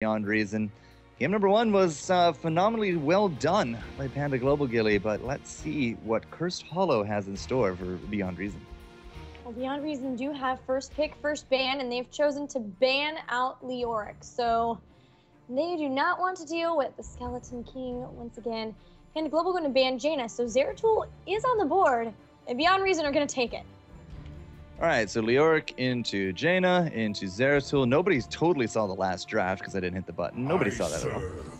Beyond Reason. Game number one was phenomenally well done by Panda Global Gilly, but let's see what Cursed Hollow has in store for Beyond Reason. Well, Beyond Reason do have first pick, first ban, and they've chosen to ban out Leoric. So they do not want to deal with the Skeleton King once again. Panda Global going to ban Jaina, so Zeratul is on the board, and Beyond Reason are going to take it. All right, so Leoric into Jaina, into Zeratul. Nobody totally saw the last draft because I didn't hit the button. Nobody saw that at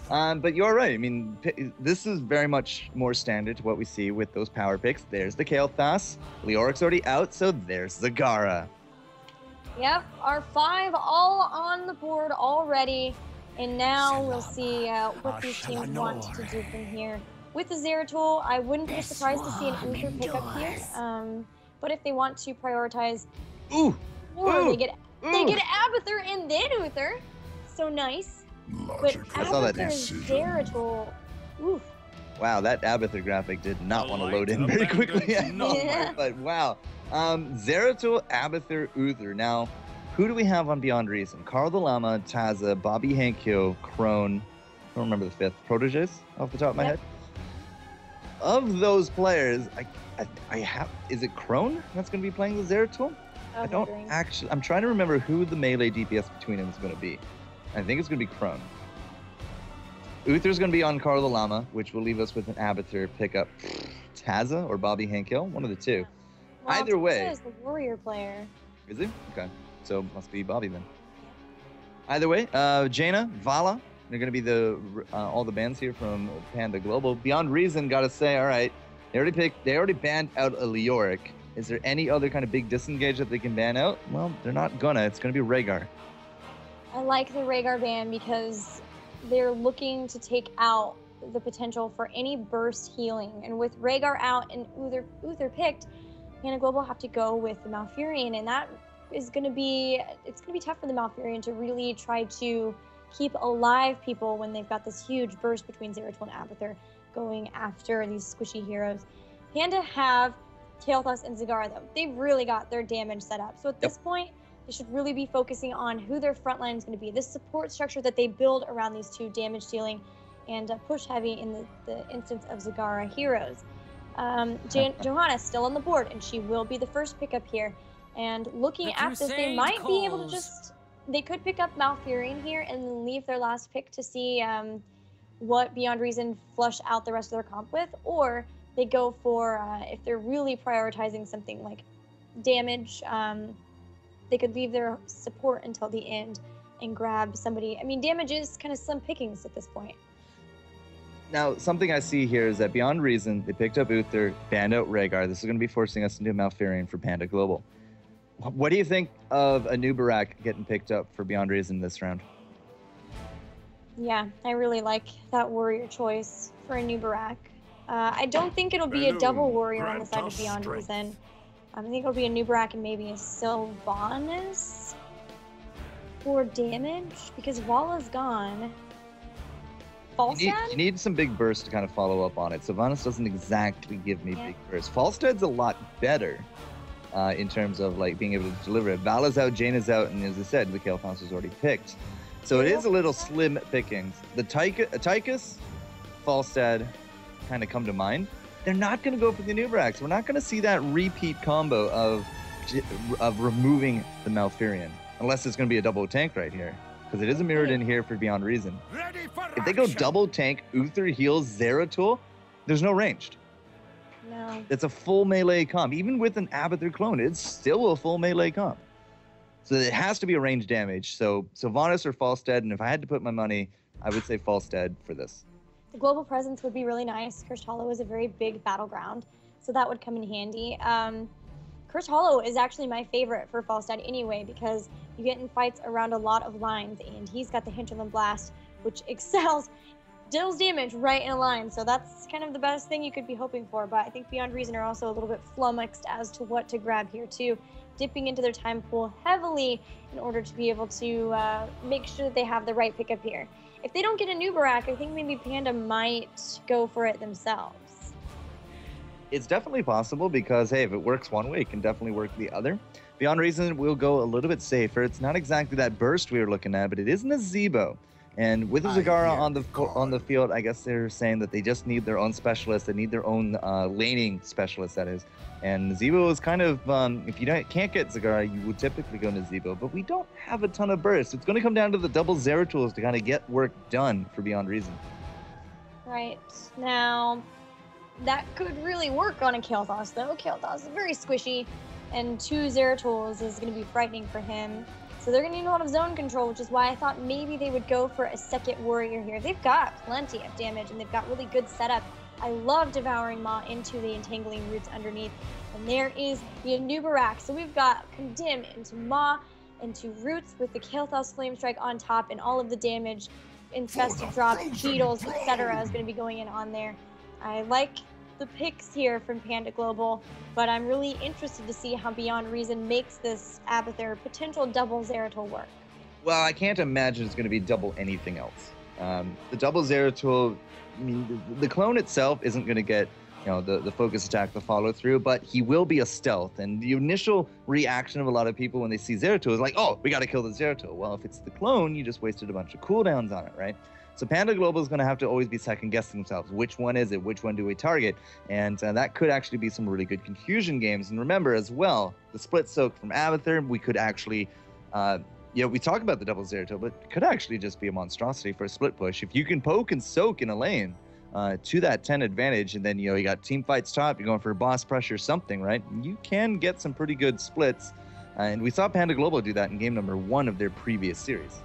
all. But you're right. I mean, this is very much more standard to what we see with those power picks. There's the Kael'thas. Leoric's already out, so there's Zagara. Yep, our 5 all on the board already. And now we'll see what these teams want to do from here. With the Zeratul, I wouldn't be surprised to see an Uther pickup here. But if they want to prioritize, they get Abathur and then Uther. So nice. But Abathur Zeratul, oof. Wow, that Abathur graphic did not want to load in very quickly. But wow. Zeratul, Abathur, Uther. Now, who do we have on Beyond Reason? Carl the Llama, Taza, Bobby Hankyo, Crone. I don't remember the fifth. Proteges off the top of my head. Of those players, I have. Is it Crone that's going to be playing the Zeratul? I don't actually. I'm trying to remember who the melee DPS between them is going to be. I think it's going to be Crone. Uther's going to be on Carl the Llama, which will leave us with an Abathur pickup. Taza or Bobby Hankyo, one of the two. Well, Either way. Taza is the warrior player. Is he? Okay. So must be Bobby then. Either way, Jaina, Vala, they're going to be the all the bans here from Panda Global. Beyond Reason, got to say, all right, they already banned out a Leoric. Is there any other kind of big disengage that they can ban out? Well, they're not gonna. It's going to be Rhaegar. I like the Rhaegar ban because they're looking to take out the potential for any burst healing. And with Rhaegar out and Uther picked, Panda Global have to go with the Malfurion, and that is going to be tough for the Malfurion to really try to keep alive people when they've got this huge burst between Zeratul and Abathur going after these squishy heroes. Panda have Kael'thas and Zagara though. They've really got their damage set up. So at this point, they should really be focusing on who their front line is going to be. This support structure that they build around these two damage dealing and push heavy in the instance of Zagara heroes. Johanna's still on the board, and she will be the first pickup here. And looking at this, they might be able to they could pick up Malfurion here and leave their last pick to see what Beyond Reason flush out the rest of their comp with, or they go for, if they're really prioritizing something like damage, they could leave their support until the end and grab somebody. I mean, damage is kind of slim pickings at this point. Now, something I see here is that Beyond Reason, they picked up Uther, banned out Rhaegar. This is going to be forcing us into Malfurion for Panda Global. What do you think of a new Barak getting picked up for Beyond Reason this round? Yeah, I really like that warrior choice for a new Barak. I don't think it'll be a double warrior on the side of Beyond Reason. I think it'll be a new Barak and maybe a Sylvanas for damage, because Vala's gone. Falstad? You need some big bursts to kind of follow up on it. Sylvanas doesn't exactly give me big bursts. Falstad's a lot better in terms of like being able to deliver it. Vala's out, Jaina's out, and as I said, the Kael'thas was already picked. So it is a little slim pickings. The Tychus, Falstad kind of come to mind. They're not going to go for the new Baraks. We're not going to see that repeat combo of removing the Malfurion, unless it's going to be a double tank right here, because it is a mirrored in here for Beyond Reason. If they go double tank, Uther heals Zeratul, there's no ranged. No. It's a full melee comp. Even with an Abathur clone, it's still a full melee comp. So it has to be a range damage. So Sylvanas or Falstad, and if I had to put my money, I would say Falstad for this. The global presence would be really nice. Cursed Hollow is a very big battleground, so that would come in handy. Cursed Hollow is actually my favorite for Falstad anyway, because you get in fights around a lot of lines, and he's got the Hinterland Blast, which deals damage right in a line, so that's kind of the best thing you could be hoping for. But I think Beyond Reason are also a little bit flummoxed as to what to grab here too, dipping into their time pool heavily in order to be able to make sure that they have the right pickup here. If they don't get a new Barak, I think maybe Panda might go for it themselves. It's definitely possible because, hey, if it works one way, it can definitely work the other. Beyond Reason will go a little bit safer. It's not exactly that burst we were looking at, but it is an Azebo. And with Zagara on the field, I guess they're saying that they just need their own specialist. They need their own laning specialist, that is. And Zebo is kind of, if you can't get Zagara, you would typically go into Zebo. But we don't have a ton of burst. It's going to come down to the double Zeratul to kind of get work done for Beyond Reason. Right. Now, that could really work on a Kael'thas, though. Kael'thas is very squishy, and 2 Zeratuls is going to be frightening for him. So they're going to need a lot of zone control, which is why I thought maybe they would go for a second warrior here. They've got plenty of damage, and they've got really good setup. I love Devouring Maw into the Entangling Roots underneath. And there is the Anubarak. So we've got Condemn into Maw, into Roots with the Kael'thas Flame Strike on top, and all of the damage, Infested Drop, Beetles, etc. is going to be going in on there. I like the picks here from Panda Global, but I'm really interested to see how Beyond Reason makes this Abathur potential double Zeratul work. Well, I can't imagine it's going to be double anything else. The double Zeratul, I mean, the clone itself isn't going to get, you know, the focus attack, the follow through, but he will be a stealth. And the initial reaction of a lot of people when they see Zeratul is like, oh, we got to kill the Zeratul. Well, if it's the clone, you just wasted a bunch of cooldowns on it, right? So Panda Global is going to have to always be second-guessing themselves. Which one is it? Which one do we target? And that could actually be some really good confusion games. And remember as well, the split soak from Abathur, we could actually, we talk about the double Zeratul, but it could actually just be a monstrosity for a split push. If you can poke and soak in a lane to that 10 advantage, and then, you got team fights top, you're going for boss pressure, something, right? You can get some pretty good splits. And we saw Panda Global do that in game number 1 of their previous series.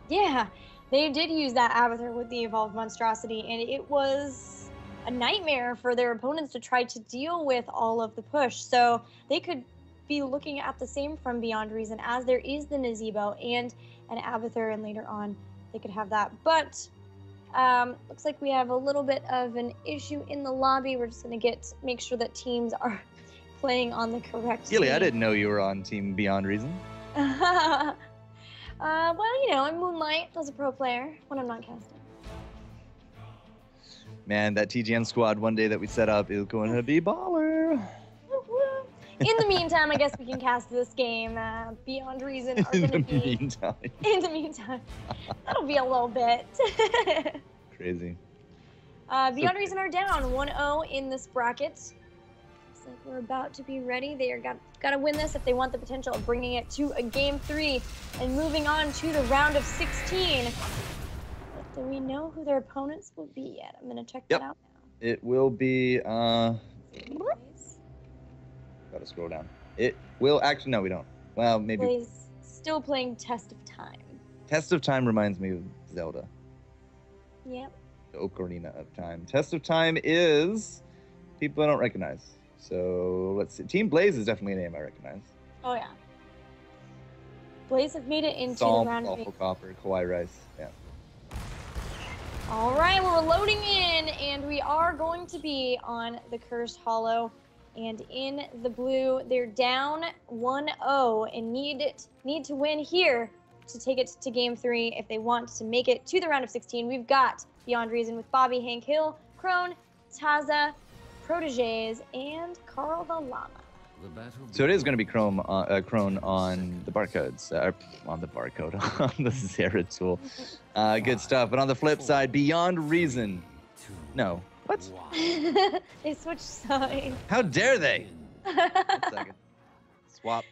Yeah. They did use that Abathur with the Evolved Monstrosity, and it was a nightmare for their opponents to try to deal with all of the push. So they could be looking at the same from Beyond Reason, as there is the Nazebo and an Abathur, and later on they could have that. But looks like we have a little bit of an issue in the lobby. We're just going to make sure that teams are playing on the correct team. I didn't know you were on Team Beyond Reason. Well, I moonlight as a pro player when I'm not casting. Man, that TGN squad one day that we set up is going to be baller. In the meantime, I guess we can cast this game. Beyond Reason are going to be... In the meantime. That'll be a little bit. Crazy. Beyond Reason are down 1-0 in this bracket. Looks like we're about to be ready. They are got to win this if they want the potential of bringing it to a game 3 and moving on to the round of 16. But do we know who their opponents will be yet? I'm going to check that out now. It will be... Gotta scroll down. It will... Actually, no, we don't. Well, maybe... Blaze still playing Test of Time. Test of Time reminds me of Zelda. Yep. The Ocarina of Time. Test of Time is... people I don't recognize. So, let's see. Team Blaze is definitely a name I recognize. Oh, yeah. Blaze have made it into Psalm, the round of Awful Copper, Kawhi Rice. Yeah. All right, we're loading in, and we are going to be on the Cursed Hollow. And in the blue, they're down 1-0 and need to win here to take it to game 3 if they want to make it to the round of 16. We've got Beyond Reason with Bobby, Hank Hill, Crone, Taza, Proteges, and Carl the Llama. So it is going to be Crone on the barcodes, on the Zeratul. Good stuff. But on the flip side, Beyond Reason. No. What? They switched sides. How dare they? 1 second. Swap.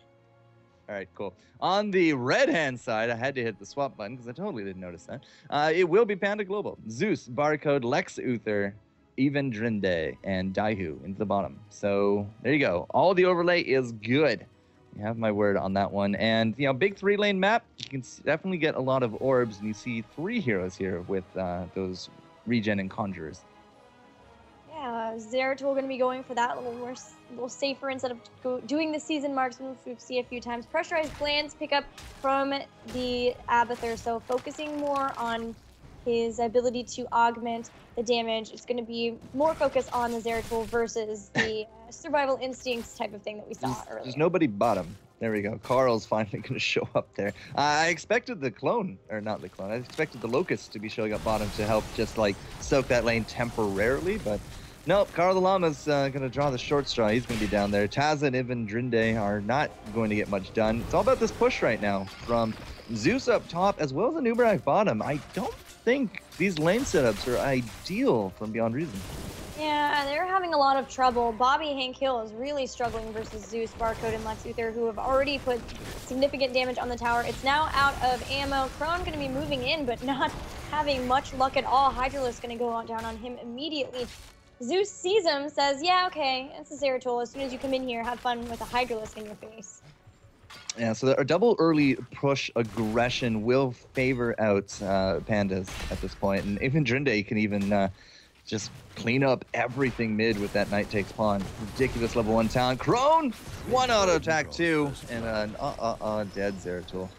All right, cool. On the red-hand side, I had to hit the swap button because I totally didn't notice that. It will be Panda Global. Zeus, Barcode, Lex Uther, Even Drinde, and Daihu into the bottom. So there you go. All the overlay is good. You have my word on that one. And, big 3-lane map, you can definitely get a lot of orbs, and you see 3 heroes here with those regen and conjurers. Yeah, Zeratul going to be going for that a little safer instead of doing the season marks, which we've seen a few times. Pressurized Glands pick up from the Abathur, so focusing more on his ability to augment the damage. It's going to be more focused on the Zeratul versus the survival instincts type of thing that we saw earlier. There's nobody bottom. There we go. Carl's finally going to show up there. I expected the clone, or not the clone, I expected the Locust to be showing up bottom to help just, soak that lane temporarily, but Nope, Carl the Llama's going to draw the short straw. He's going to be down there. Taz and Ivan Drinde are not going to get much done. It's all about this push right now from Zeus up top as well as the Nubarak bottom. I don't think these lane setups are ideal from Beyond Reason. Yeah, they're having a lot of trouble. Bobby Hank Hill is really struggling versus Zeus, Barcode, and Lex Luthor, who have already put significant damage on the tower. It's now out of ammo. Crone going to be moving in, but not having much luck at all. Hydralisk going to go down on him immediately. Zeus sees him, says, yeah, okay, it's a Zeratul. As soon as you come in here, have fun with a Hydralisk in your face. Yeah, so a double early push aggression will favor out Pandas at this point. And even Drinde can even just clean up everything mid with that Knight Takes Pawn. Ridiculous level 1 talent. Crone, 1 auto attack 2, and an dead Zeratul.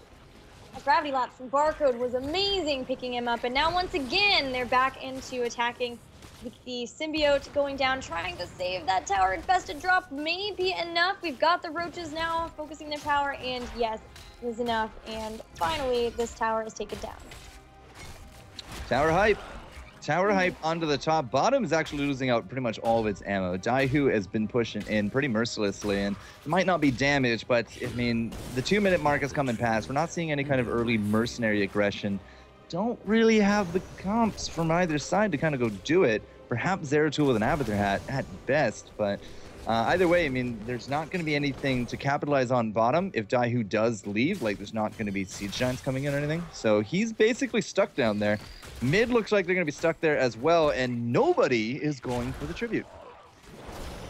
A gravity lapse from Barcode was amazing picking him up. And now once again, they're back into attacking. The symbiote going down, trying to save that tower. Infested drop may be enough. We've got the roaches now focusing their power, and yes, it is enough. And finally, this tower is taken down. Tower hype. Tower hype onto the top. Bottom is actually losing out pretty much all of its ammo. Daihu has been pushing in pretty mercilessly, and it might not be damaged, but I mean, the 2-minute mark has come and passed. We're not seeing any kind of early mercenary aggression. Don't really have the comps from either side to kind of go do it. Perhaps Zeratul with an Abathur hat at best, but either way, I mean, there's not going to be anything to capitalize on bottom if Daihu does leave. Like, there's not going to be Siege Giants coming in or anything. So he's basically stuck down there. Mid looks like they're going to be stuck there as well, and nobody is going for the tribute.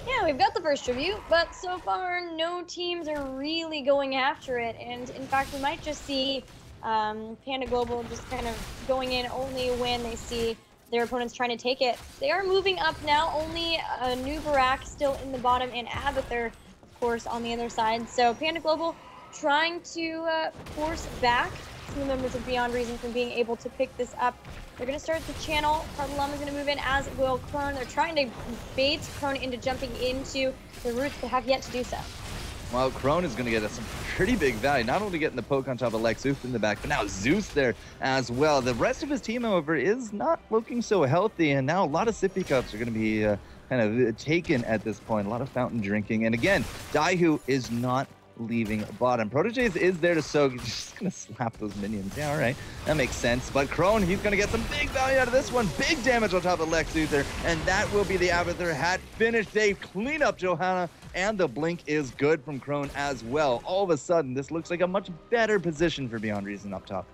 Yeah, we've got the first tribute, but so far, no teams are really going after it. And in fact, we might just see Panda Global just kind of going in only when they see their opponents trying to take it. They are moving up now, only Nubarak still in the bottom, and Abathur, of course, on the other side. So Panda Global trying to force back some of the members of Beyond Reason from being able to pick this up. They're going to start the channel. Cardalama is going to move in, as will Crone. They're trying to bait Crone into jumping into the roots, but have yet to do so. Well, Crone is going to get us some pretty big value, not only getting the poke on top of Lex Luthor in the back, but now Zeus there as well. The rest of his team, however, is not looking so healthy, and now a lot of sippy cups are going to be kind of taken at this point. A lot of fountain drinking, and again, Daihu is not leaving bottom. Proteges is there to soak. He's just going to slap those minions. Yeah, all right. That makes sense. But Crone, he's going to get some big value out of this one. Big damage on top of Lex Luthor, and that will be the Abathur hat finish. They clean up Johanna, and the blink is good from Crone as well. All of a sudden, this looks like a much better position for Beyond Reason up top.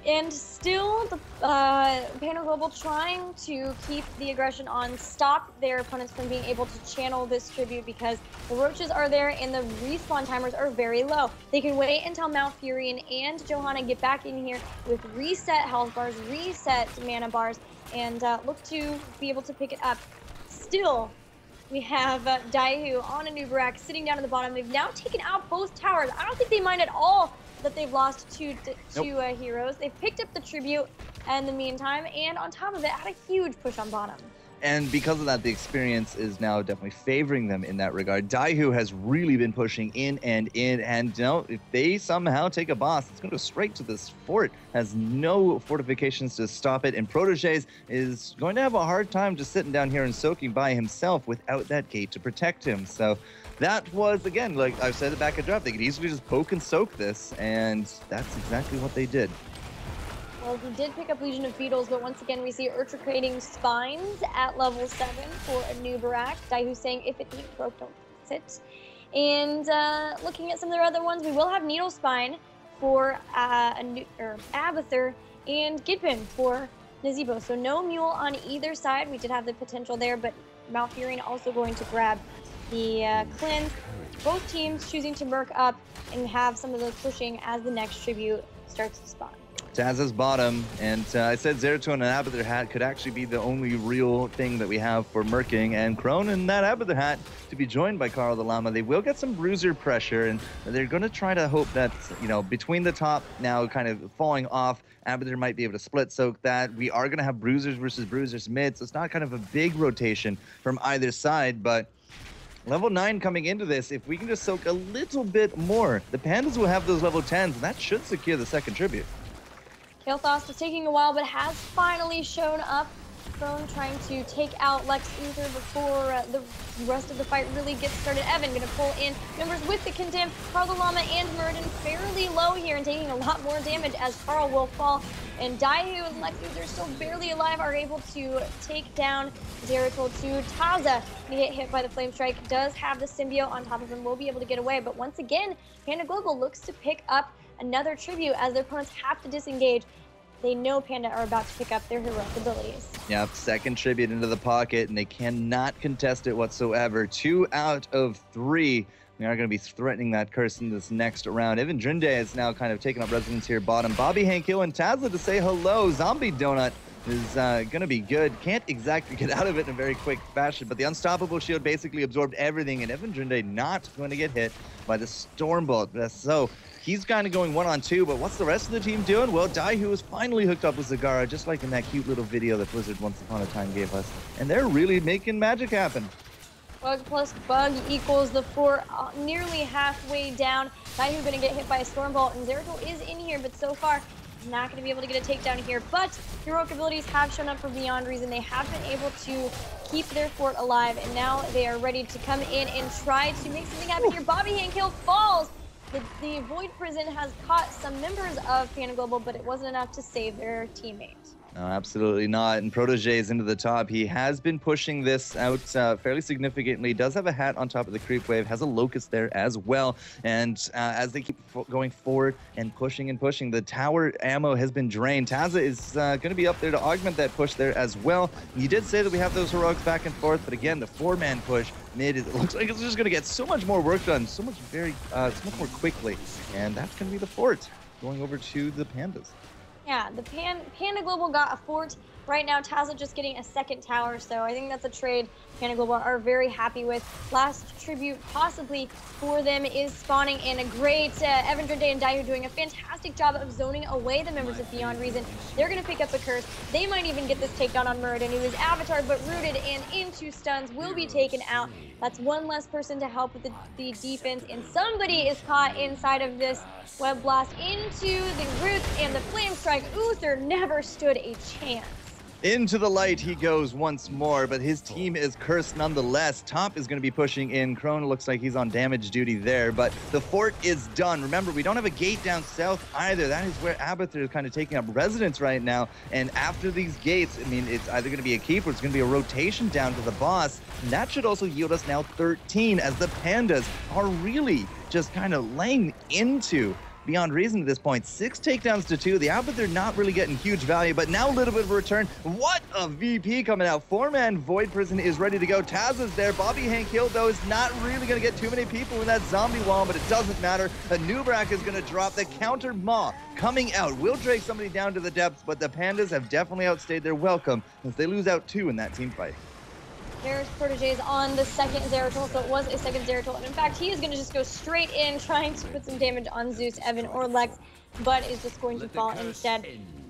And still, the Panda Global trying to keep the aggression on, stop their opponents from being able to channel this tribute, because the roaches are there and the respawn timers are very low. They can wait until Malfurion and Johanna get back in here with reset health bars, reset mana bars, and look to be able to pick it up. Still, we have Daihu on a Nubarak sitting down at the bottom. They've now taken out both towers. I don't think they mind at all that they've lost two heroes. They've picked up the tribute in the meantime, and on top of it, had a huge push on bottom. And because of that, the experience is now definitely favoring them in that regard. Daihu has really been pushing in, and you know, if they somehow take a boss, it's going to go straight to this fort. Has no fortifications to stop it, and Proteges is going to have a hard time just sitting down here and soaking by himself without that gate to protect him. So that was, again, like I've said at the back of draft, they could easily just poke and soak this, and that's exactly what they did. Well, he did pick up Legion of Beetles, but once again, we see Urtra creating spines at level 7 for a Nubarak. Daihu saying, if it ain't broke, don't fix it. And looking at some of their other ones, we will have Needle Spine for Abathur and Gidpin for Nazeebo. So no Mule on either side. We did have the potential there, but Malfurion also going to grab the cleanse. Both teams choosing to merc up and have some of those pushing as the next tribute starts to spawn. Taz's bottom, and I said Zeratul and an Abathur hat could actually be the only real thing that we have for merking, and Crone and that Abathur hat to be joined by Carl the Llama. They will get some bruiser pressure, and they're going to try to hope that, you know, between the top now kind of falling off, Abathur might be able to split soak that. We are going to have bruisers versus bruisers mid, so it's not kind of a big rotation from either side, but level 9 coming into this, if we can just soak a little bit more, the Pandas will have those level 10s, and that should secure the second tribute. Kael'thas is taking a while, but has finally shown up Crone trying to take out Lex Uther before the rest of the fight really gets started. Evan going to pull in members with the Condemned. Carl the Llama and Muradin fairly low here and taking a lot more damage as Carl will fall. And Daihu and Lex Uther still barely alive are able to take down Zeratul. Taza to get hit by the Flame Strike. Does have the symbiote on top of him, will be able to get away. But once again, Panda Global looks to pick up another tribute as their opponents have to disengage. They know Panda are about to pick up their heroic abilities. Yep, second tribute into the pocket, and they cannot contest it whatsoever. 2 out of 3. We are going to be threatening that curse in this next round. Evan Drinde is now kind of taking up residence here bottom. Bobby Hankill and Tazla to say hello. Zombie Donut is going to be good. Can't exactly get out of it in a very quick fashion, but the Unstoppable Shield basically absorbed everything, and Evan Drinde not going to get hit by the Stormbolt. So he's kind of going 1-on-2, but what's the rest of the team doing? Well, Daihu is finally hooked up with Zagara, just like in that cute little video that Blizzard once upon a time gave us, and they're really making magic happen. Bug plus bug equals the fort, nearly halfway down. Daihu going to get hit by a Stormbolt, and Zeratul is in here, but so far not going to be able to get a takedown here. But heroic abilities have shown up for Beyond Reason. They have been able to keep their fort alive, and now they are ready to come in and try to make something happen here. Bobby Hankill falls. The Void Prison has caught some members of Panda Global, but it wasn't enough to save their teammate. No, absolutely not. And Protege is into the top. He has been pushing this out fairly significantly. Does have a hat on top of the creep wave. Has a locust there as well. And as they keep going forward and pushing, the tower ammo has been drained. Taza is going to be up there to augment that push there as well. You did say that we have those heroics back and forth, but again, the 4-man push mid, it looks like it's just going to get so much more work done, so much more quickly. And that's going to be the fort going over to the Pandas. Yeah, the Panda Global got a fort. Right now, Taza just getting a second tower, so I think that's a trade Panda Global are very happy with. Last tribute possibly for them is spawning, and a great Evan Drinde and Daihu doing a fantastic job of zoning away the members of Beyond Reason. They're going to pick up a curse. They might even get this takedown on Muradin, who is avatared but rooted and into stuns, will be taken out. That's one less person to help with the defense, and somebody is caught inside of this web blast into the roots, and the Flame Strike. Uther never stood a chance. Into the light he goes once more, but his team is cursed nonetheless. Top is going to be pushing in. Crone looks like he's on damage duty there, but the fort is done. Remember, we don't have a gate down south either. That is where Abathur is kind of taking up residence right now. And after these gates, I mean, it's either going to be a keep or it's going to be a rotation down to the boss. And that should also yield us now 13, as the Pandas are really just kind of laying into Beyond Reason at this point. 6 takedowns to 2. The Abathur not really getting huge value, but now a little bit of a return. What a VP coming out. 4-man Void Prison is ready to go. Taz is there. Bobby Hankill, though, is not really going to get too many people in that zombie wall, but it doesn't matter. A Nubrak is going to drop. The counter Maw coming out will drag somebody down to the depths, but the Pandas have definitely outstayed their welcome as they lose out 2 in that team fight. There's Proteges on the second Zeratul, so it was a second Zeratul. And in fact, he is going to just go straight in, trying to put some damage on Zeus, Evan, or Lex, but is just going to fall instead.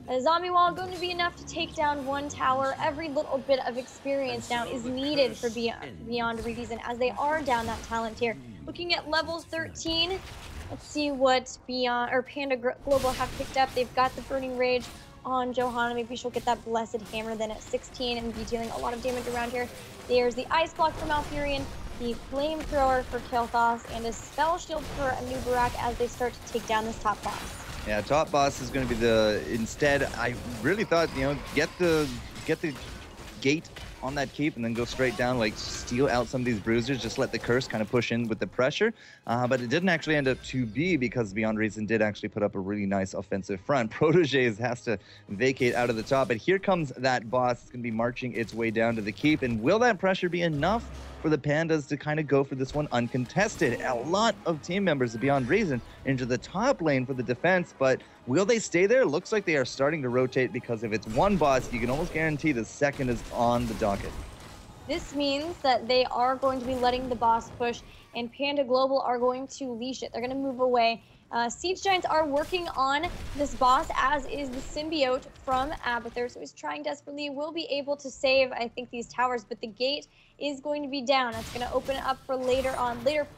A zombie wall going to be enough to take down 1 tower. Every little bit of experience now is needed for Beyond Reason, as they are down that talent tier. Looking at level 13, let's see what Panda Global have picked up. They've got the Burning Rage on Johanna. Maybe she'll get that Blessed Hammer then at 16 and be dealing a lot of damage around here. There's the Ice Block for Malfurion, the Flamethrower for Kel'Thas, and a Spell Shield for Anubarak as they start to take down this top boss. Yeah, top boss is going to be instead, I really thought, get the gate on that keep and then go straight down, like steal out some of these bruisers, just let the curse kind of push in with the pressure. But it didn't actually end up to be, because Beyond Reason did actually put up a really nice offensive front. Proteges has to vacate out of the top, but here comes that boss. It's going to be marching its way down to the keep, and will that pressure be enough for the Pandas to kind of go for this one uncontested? A lot of team members of Beyond Reason into the top lane for the defense, but will they stay there? Looks like they are starting to rotate, because if it's one boss, you can almost guarantee the second is on the docket. This means that they are going to be letting the boss push, and Panda Global are going to leash it. They're going to move away. Siege Giants are working on this boss, as is the symbiote from Abathur, so he's trying desperately. Will be able to save, I think, these towers, but the gate is going to be down. That's going to open it up for later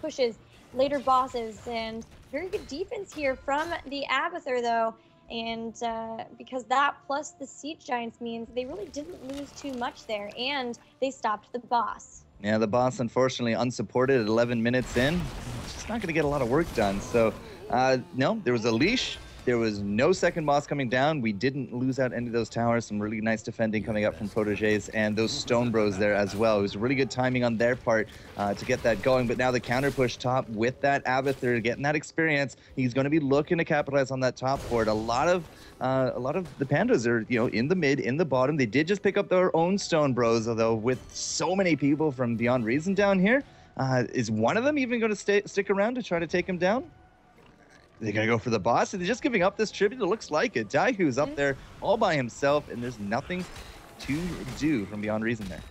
pushes, later bosses, and very good defense here from the Abathur, though. And because that plus the Siege Giants means they really didn't lose too much there, and they stopped the boss. Yeah, the boss, unfortunately, unsupported at 11 minutes in. It's just not going to get a lot of work done. So, no, there was a leash. There was no second boss coming down. We didn't lose out any of those towers. Some really nice defending coming up from Protégés and those Stone Bros there as well. It was really good timing on their part to get that going. But now the counter push top with that Abathur getting that experience. He's going to be looking to capitalize on that top fort. A lot of the Pandas are, in the mid, in the bottom. They did just pick up their own Stone Bros, although with so many people from Beyond Reason down here, is one of them even going to stick around to try to take him down? They're going to go for the boss? Are they just giving up this tribute? It looks like it. Daihu's up there all by himself, and there's nothing to do from Beyond Reason there.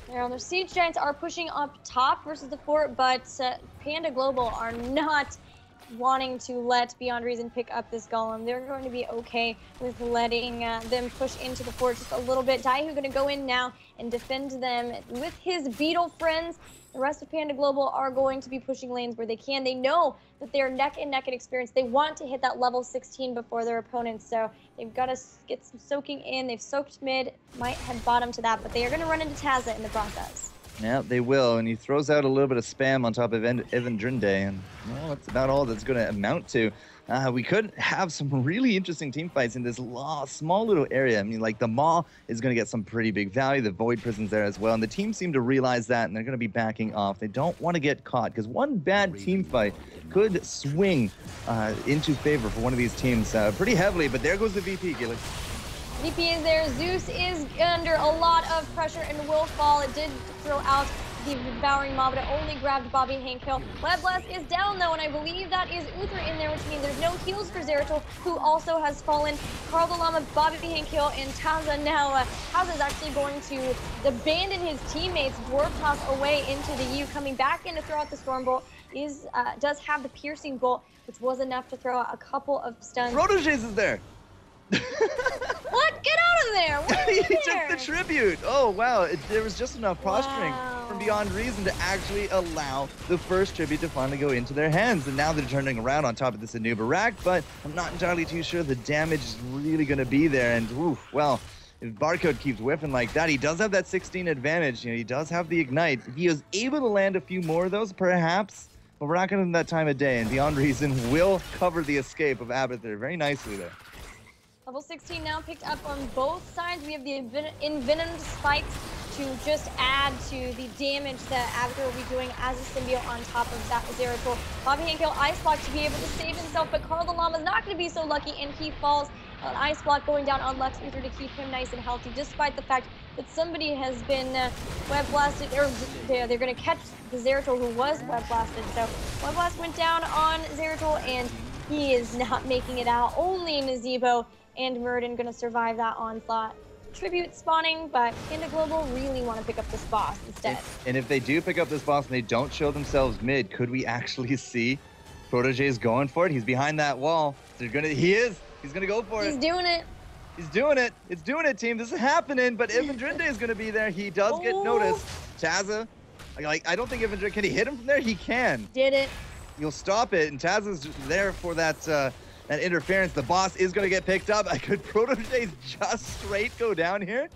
The Siege Giants are pushing up top versus the fort, but Panda Global are not wanting to let Beyond Reason pick up this golem. They're going to be okay with letting them push into the fort just a little bit. Daihu going to go in now and defend them with his beetle friends. The rest of Panda Global are going to be pushing lanes where they can. They know that they're neck and neck in experience. They want to hit that level 16 before their opponents, so they've got to get some soaking in. They've soaked mid, might head bottom to that, but they are going to run into Taza in the process. Yeah, they will, and he throws out a little bit of spam on top of Evan Drinde, and well, that's about all that's going to amount to. We could have some really interesting team fights in this small little area. I mean, like the Maw is going to get some pretty big value. The Void Prison's there as well, and the team seem to realize that, and they're going to be backing off. They don't want to get caught, because one bad team fight could swing into favor for one of these teams pretty heavily, but there goes the VP, Gilly. VP is there. Zeus is under a lot of pressure and will fall. It did throw out the Devouring Maw, but it only grabbed Bobby Hankhill. Web Blast is down though, and I believe that is Uther in there, which means there's no heals for Zeratul, who also has fallen. Carl the Llama, Bobby Hankhill, and Taza now. Taza is actually going to abandon his teammates. Dwarf toss away into the U, coming back in to throw out the Stormbolt. Does have the Piercing Bolt, which was enough to throw out a couple of stuns. Protégés is there. What? Get out of there! What is He there? took the tribute. Oh, wow. There was just enough posturing from Beyond Reason to actually allow the first tribute to finally go into their hands. And now they're turning around on top of this Anuba rack, but I'm not entirely too sure the damage is really going to be there. And, oof, well, if Barcode keeps whiffing like that, he does have that 16 advantage. He does have the Ignite. If he is able to land a few more of those, perhaps, but we're not going to that time of day. And Beyond Reason will cover the escape of Abathur very nicely there. Level 16 now picked up on both sides. We have the Envenomed Spikes to just add to the damage that Abathur will be doing as a symbiote on top of that Zeratul. Bobby Hankhill Ice Block to be able to save himself, but Carl the Llama is not going to be so lucky, and he falls. An Ice Block going down on Lex Uther to keep him nice and healthy, despite the fact that somebody has been web blasted, or they're going to catch the Zeratul who was web blasted. So Web Blast went down on Zeratul, and he is not making it out. Only Nazebo and Murden going to survive that onslaught. Tribute spawning, but Panda Global really want to pick up this boss instead. And if they do pick up this boss and they don't show themselves mid, could we actually see Protégés going for it? He's behind that wall. He's gonna go for it. He's doing it. He's doing it. It's doing it, team. This is happening, but Evan Drinde is gonna be there. He does get noticed. Taza, I don't think Evan Drinde, can he hit him from there? He can. Did it. You'll stop it, and Taza's there for that that interference. The boss is going to get picked up. Could Protégés just straight go down here?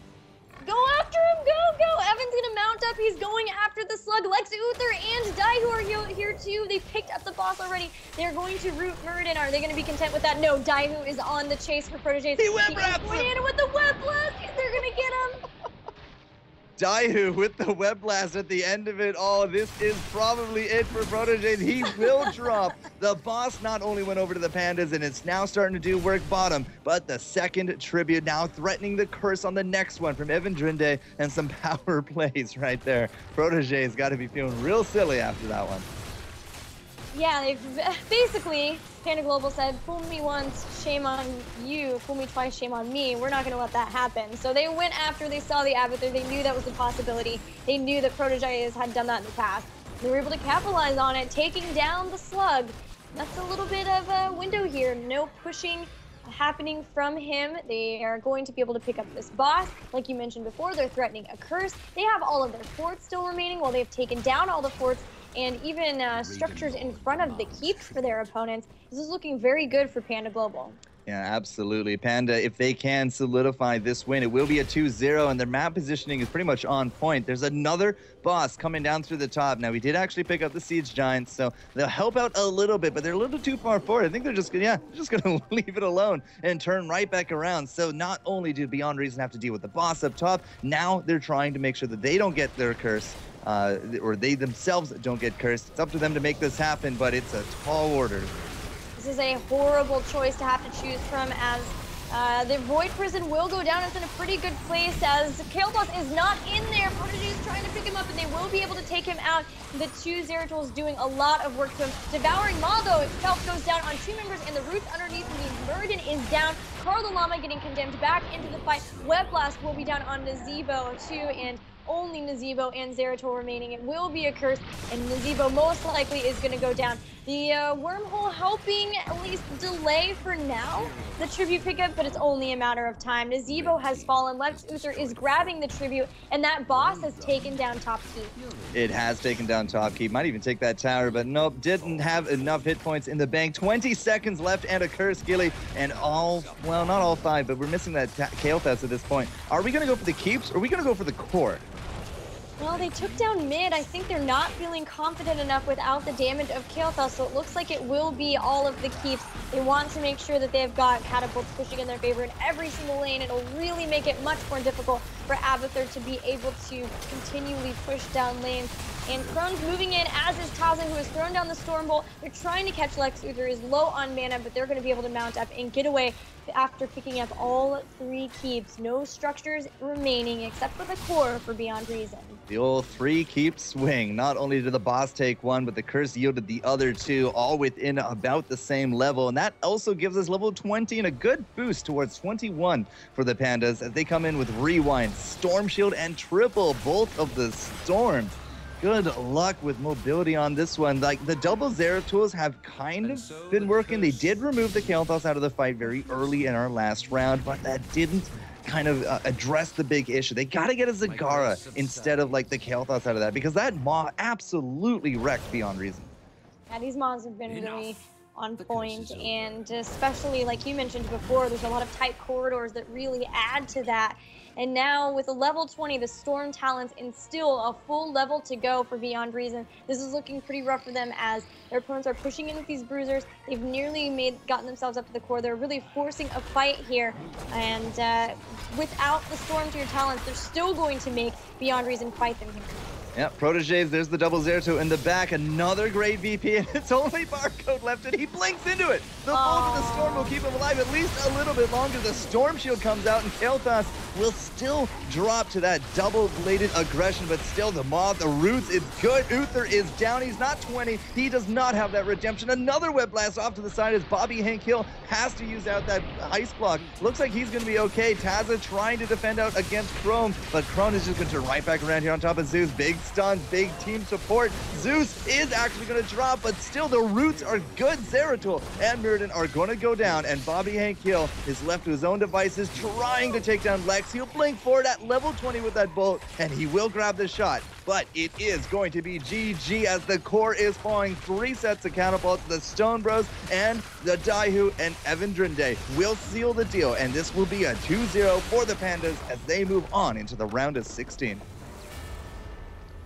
Go after him, go! Evan's gonna mount up, he's going after the slug. Lex Uther and Daihu are here too. They picked up the boss already. They're going to root Murden. Are they gonna be content with that? No, Daihu is on the chase for Protégés. He web wraps him! In with the web blast, they're gonna get him! Daihu with the web blast at the end of it all. This is probably it for Protégés. He will drop. The boss not only went over to the Pandas, and it's now starting to do work bottom, but the second tribute now threatening the curse on the next one from Evan Drinde, and some power plays right there. Protégés got to be feeling real silly after that one. Yeah, they've basically, Panda Global said, fool me once, shame on you, fool me twice, shame on me. We're not going to let that happen. So they went after, they saw the Abathur, they knew that was a possibility. They knew that Protégés had done that in the past. They were able to capitalize on it, taking down the slug. That's a little bit of a window here. No pushing happening from him. They are going to be able to pick up this boss. Like you mentioned before, they're threatening a curse. They have all of their forts still remaining while they've taken down all the forts and even structures in front of the keeps for their opponents. This is looking very good for Panda Global. Yeah, absolutely. Panda, if they can solidify this win, it will be a 2-0, and their map positioning is pretty much on point. There's another boss coming down through the top. Now, we did actually pick up the Siege Giants, so they'll help out a little bit, but they're a little too far forward. I think they're just, yeah, just going to leave it alone and turn right back around. So not only do Beyond Reason have to deal with the boss up top, now they're trying to make sure that they don't get their curse, or they themselves don't get cursed. It's up to them to make this happen, but it's a tall order. This is a horrible choice to have to choose from, as the Void Prison will go down. It's in a pretty good place as Kael'thas is not in there. Prodigy is trying to pick him up, and they will be able to take him out. The two Zeratools doing a lot of work to him. Devouring Maw, though, itself goes down on 2 members, and the roots underneath the Muradin is down. Carl the Llama getting condemned back into the fight. Web Blast will be down on Nazeebo, too, and only Nazeebo and Zeratul remaining. It will be a curse, and Nazeebo most likely is going to go down. The wormhole helping at least delay for now the tribute pickup, but it's only a matter of time. Nazeebo has fallen. Lex Uther is grabbing the tribute, and that boss has taken down Top Keep. It has taken down Top Keep. Might even take that tower, but nope, didn't have enough hit points in the bank. 20 seconds left and a curse, Gilly, and all, well, not all 5, but we're missing that Kael'thas at this point. Are we going to go for the keeps, or are we going to go for the core? Well, they took down mid. I think they're not feeling confident enough without the damage of Kael'thas, so it looks like it will be all of the keeps. They want to make sure that they've got catapults pushing in their favor in every single lane. It'll really make it much more difficult for Abathur to be able to continually push down lanes. And Krone's moving in, as is Taza, who has thrown down the Storm Bolt. They're trying to catch Lex Uther, is low on mana, but they're going to be able to mount up and get away after picking up all 3 keeps. No structures remaining except for the core for Beyond Reason. The old 3 keep swing. Not only did the boss take 1, but the curse yielded the other 2, all within about the same level. And that also gives us level 20 and a good boost towards 21 for the Pandas as they come in with Rewind, Storm Shield, and triple bolt of the storms. Good luck with mobility on this one. Like, the double Zeratools have kind of been working. They did remove the Kael'thas out of the fight very early in our last round, but that didn't kind of address the big issue. They got to get a Zagara instead of, like, the Kael'thas out of that, because that Maw absolutely wrecked Beyond Reason. Yeah, these Maws have been really on point, and especially, like you mentioned before, there's a lot of tight corridors that really add to that. And now with a level 20, the Storm Talents, and still a full level to go for Beyond Reason, this is looking pretty rough for them as their opponents are pushing in with these bruisers. They've nearly gotten themselves up to the core. They're really forcing a fight here. And without the Storm Tier Talents, they're still going to make Beyond Reason fight them here. Yeah, Proteges, there's the double Zeratul in the back. Another great VP, and it's only Barcode left, and he blinks into it. The bolt of the storm will keep him alive at least a little bit longer. The Storm Shield comes out, and Kael'thas will still drop to that double-bladed aggression, but still the Maw, the roots, it's good. Uther is down. He's not 20. He does not have that redemption. Another Web Blast off to the side as Bobby Hank Hill has to use out that ice block. Looks like he's going to be okay. Taza trying to defend out against Chrome, but Chrome is just going to turn right back around here on top of Zeus. Big stun, big team support. Zeus is actually going to drop, but still the roots are good. Zeratul and Muradin are going to go down, and Bobby Hank Hill is left to his own devices trying to take down Lex. He'll blink forward at level 20 with that bolt, and he will grab the shot, but it is going to be GG as the core is falling. 3 sets of counterbolts. The Stone Bros and the Daihu and Evandrinde will seal the deal, and this will be a 2-0 for the Pandas as they move on into the round of 16.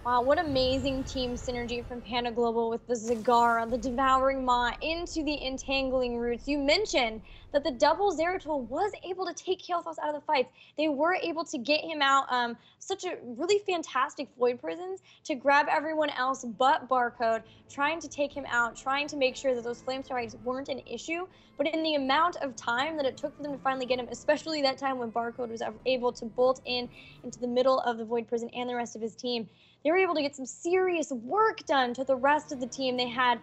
Wow, what amazing team synergy from Panda Global with the Zagara, the Devouring Maw, into the Entangling Roots. You mentioned that the double Zeratul was able to take Kael'thas out of the fights. They were able to get him out. Such a really fantastic Void Prisons to grab everyone else but Barcode, trying to take him out, trying to make sure that those flame strikes weren't an issue. But in the amount of time that it took for them to finally get him, especially that time when Barcode was able to bolt into the middle of the Void Prison and the rest of his team, they were able to get some serious work done to the rest of the team. They had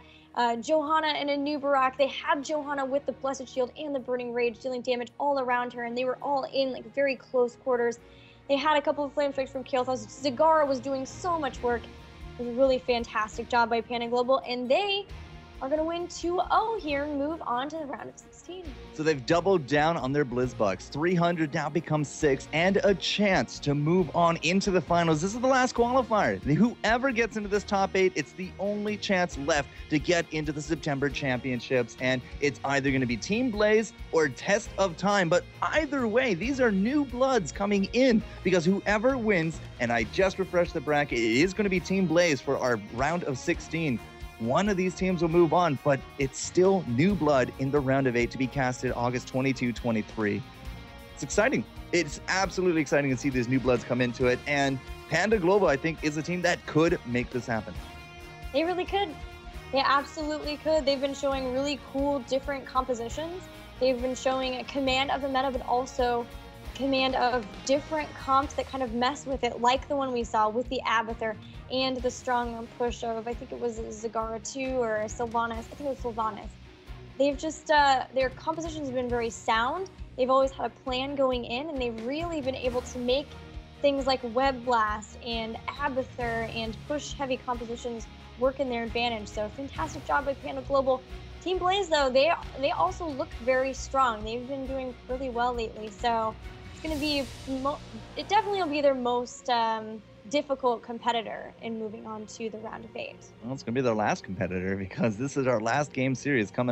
Johanna and Anubarak. They had Johanna with the Blessed Shield and the Burning Rage dealing damage all around her, and they were all in like very close quarters. They had a couple of flame strikes from Kael'thas. Zagara was doing so much work. It was a really fantastic job by Panda Global, and they are going to win 2-0 here and move on to the round of 16. So they've doubled down on their Blizzbucks. 300 now becomes 6 and a chance to move on into the finals. This is the last qualifier. Whoever gets into this top 8, it's the only chance left to get into the September championships. And it's either going to be Team Blaze or Test of Time. But either way, these are new bloods coming in because whoever wins, and I just refreshed the bracket, it is going to be Team Blaze for our round of 16. One of these teams will move on, but it's still new blood in the round of 8 to be casted August 22, 23. It's exciting. It's absolutely exciting to see these new bloods come into it. And Panda Global, I think, is a team that could make this happen. They really could. They absolutely could. They've been showing really cool, different compositions. They've been showing a command of the meta, but also command of different comps that kind of mess with it, like the one we saw with the Abathur and the strong push of, I think it was Zagara 2 or Sylvanas. I think it was Sylvanas. They've just, their compositions have been very sound. They've always had a plan going in, and they've really been able to make things like Web Blast and Abathur and push heavy compositions work in their advantage. So fantastic job by Panda Global. Team Blaze, though, they also look very strong. They've been doing really well lately. So it's going to be, it definitely will be their most difficult competitor in moving on to the round of 8. Well, it's going to be their last competitor because this is our last game series coming